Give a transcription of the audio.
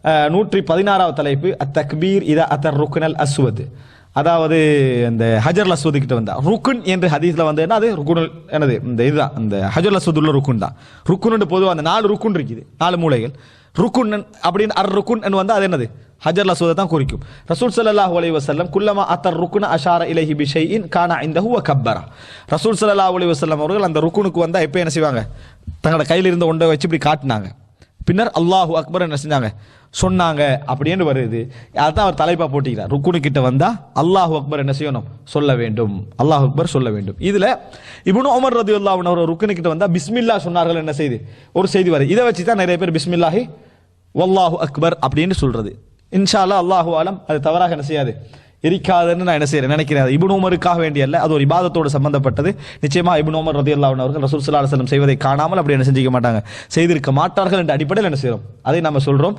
116வது தலைப்பு அத்தக்பீர் இதா அத்தர் ருக்னல் அஸ்வத். அதாவது அந்த ஹஜர் அஸ்வது கிட்ட வந்தா ருக்குன் என்று ஹதீஸ்ல வந்து அது ருக்குன் என்னது இந்த இதுதான் இந்த ஹஜர் அஸ்வத் உள்ள ருக்குன் தான். ருக்குன்னு பொதுவாக அந்த 4 ருக்குன் இருக்குது, 4 மூலைகள். ருக்குன் அப்படின்னு ருக்குன் வந்து அது என்னது ஹஜர் அஸ்வதை தான் குறிக்கும். ரசூல் ஸல்லல்லாஹு அலைஹி வஸல்லம் குல்லமா அத்தர் ருக்குன அஷார இலைஹி பிஷைஇன் கான இந்தஹு வ கப்பர. ரசூல் ஸல்லல்லாஹு அலைஹி வஸல்லம் அவர்கள் அந்த ருக்குனுக்கு வந்தா எப்போ என்ன செய்வாங்க, தங்களோட கையில் இருந்த ஒன்றை வச்சு இப்படி காட்டினாங்க, பின்னர் அல்லாஹு அக்பர் என்ன செஞ்சாங்க சொன்னாங்க அப்படின்னு வருது. அதுதான் அவர் தலைப்பா போட்டிக்கிறார். ருக்குனு கிட்ட வந்தா அல்லாஹு அக்பர் என்ன செய்யணும் சொல்ல வேண்டும், அல்லாஹு அக்பர் சொல்ல வேண்டும். இதுல இப்னு உமர் ரலியல்லாஹு அன்ஹு அவர் ருக்குனு கிட்ட வந்தா பிஸ்மில்லா சொன்னார்கள் என்ன செய்தி ஒரு செய்தி வருது. இதை வச்சு தான் நிறைய பேர் பிஸ்மில்லாஹி வல்லாஹு அக்பர் அப்படின்னு சொல்றது. இன்ஷா அல்லாஹ் அல்லாஹு ஆலம் அது தவறாக என்ன செய்யாது இருக்காதுன்னு நான் என்ன செய்யறேன் நினைக்கிறேன். இப்னு உமருக்காக வேண்டிய அல்ல, அது ஒரு இபாதத்தோடு சம்பந்தப்பட்டது. நிச்சயமா இப்னு உமர் ரலியல்லாஹு அன்ஹு அவர்கள் ரசூல் ஸல்லல்லாஹு அலைஹி வஸல்லம் செய்வதை காணாமல் அப்படி என்ன செஞ்சிக்க மாட்டாங்க, செய்திருக்க மாட்டார்கள் என்ற அடிப்படையில் என்ன செய்யறோம் அதை நம்ம சொல்றோம்.